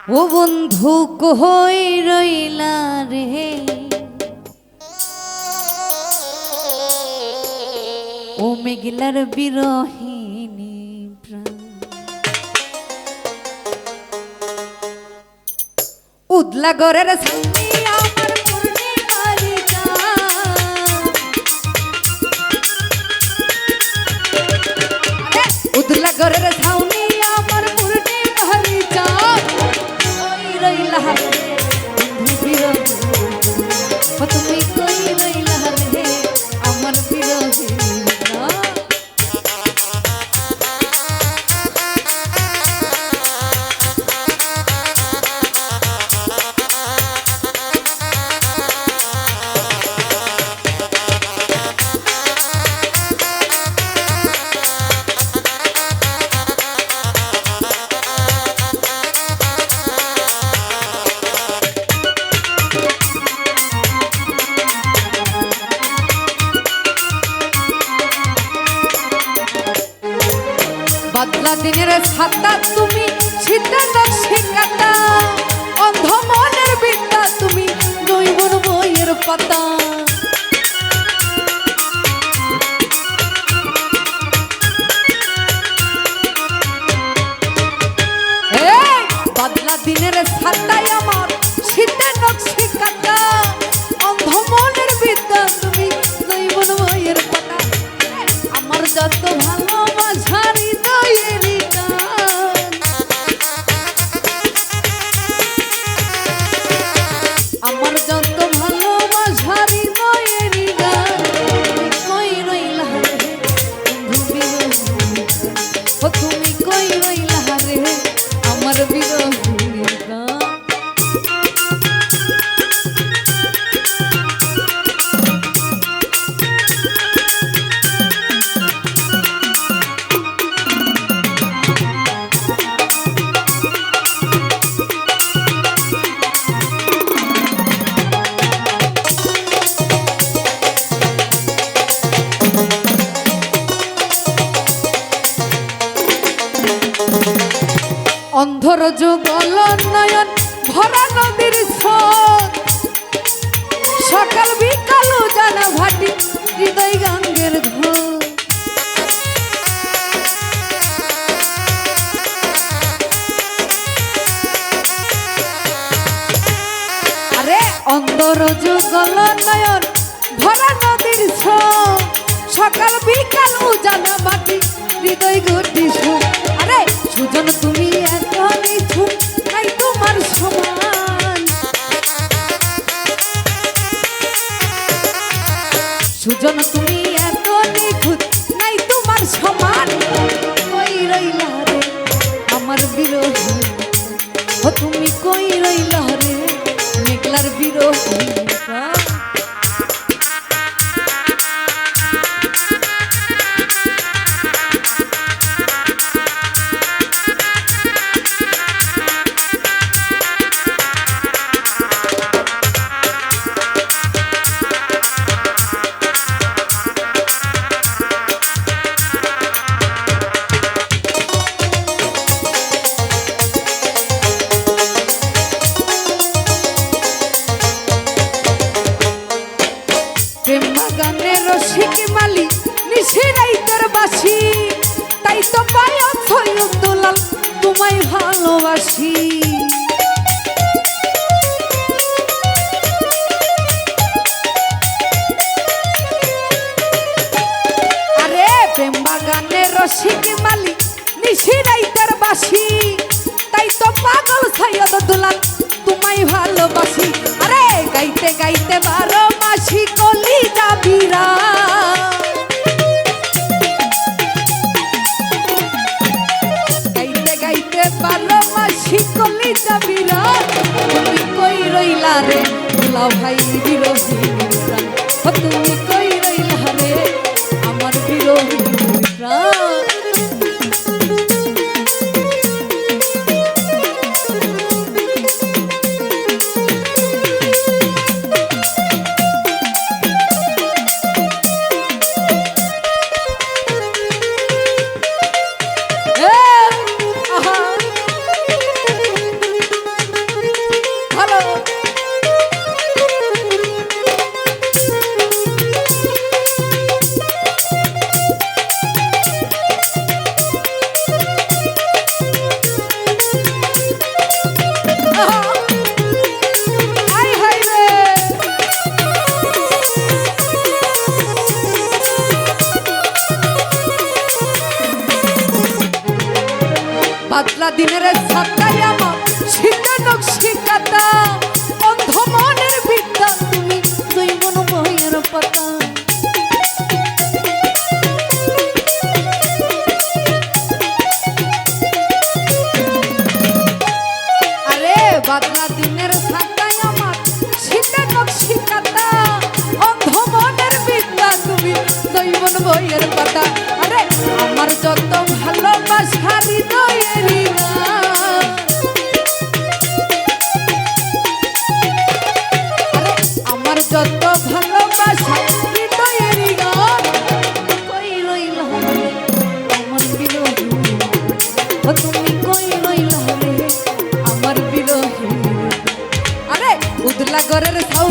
ও বন্ধু কই রইলা রে, ও মেঘলার বিরহিনী প্রাণ। উদলা গরের সামনে আমার পূর্ণিমারি চাঁদ, উদলা গরের সামনে আমার পূর্ণিমারি চাঁদ। কই রইলা রে বন্ধু বিরহিনী, ও তুমি কই রইলা রে আমার বিরহিনী প্রাণ। বাদলা দিনের ছাতা তুমি, শীতের নকশি কাটা, অন্ধ মনের বিদ্যা তুমি, নৈবন বইয়ের পাতা। বাদলা দিনের ছাতায় আমার, শীতের নকশি কাটা, অন্ধ মনের বিদ্যা তুমি, নৈবন বইয়ের পাতা। আমার যত ভালোবাসার হৃদয়েরই গান, আমার যত ভালোবাসার হৃদয়েরই গান। কই রইলা রে বন্ধু বিরহিনী, ও তুমি কই রইলা রে আমার বিরহিনী গান। অন্ধর যুগল নয়ন ভরা নদীর স্রোত, সকাল বিকাল জানা ভাটি হৃদয় গাঙ্গের ধোল। আরে অন্ধর যুগল নয়ন ভরা নদীর স্রোত, সকাল বিকাল জানা ভাটি হৃদয় গতি সুর। আরে সুজন তুমি এত নিছুন নাই তোমার সমান, সুজন তুমি এত নিখুঁত নাই তোমার সমান। কই রইলা রে আমার বিরহিনী, ও তুমি কই রইলা রে মেঘলার বিরহিনী প্রাণ। প্রেম বাগানের রসিক মালি নিশিরাই তোর বাসি, তাই তো পায়াছ দুলাল তোমায় ভালোবাসি। আরে প্রেম বাগানের রসিক মালি নিশিরাই তোর বাসি, তাই তো পাগল সৈয়দ দুলাল তোমায় ভালোবাসি। আরে গাইতে গাইতে 12 মাসি কলি যাবিরা, গাইতে গাইতে 12 মাসি কলি যাবিরা। তুমি কই রইলা রে দুলা ভাই বিরহিনী প্রাণ, ও তুমি কই রইলা রে আমার বিরহিনী প্রাণ। বাদলা দিনের ছাতায় আমার শিখে নকশি কাতা অন্ধ মনের বিদ্যা তুমি দুই মন বইয়ের পাতা আরে বাদলা দিনের ছাতায় আমার শিখে নকশি কাতা অন্ধ মনের বিদ্যা তুমি দুই মন বইয়ের পাতা আরে আমার যত ভালোবাসা হৃদয়েরই গান আরে আমার যত ভালোবাসা হৃদয়েরই গান কই রইলা রে আমার বিরহে ও তুমি কই রইলা রে আমার বিরহে আরে উদলা ঘরের ছাউ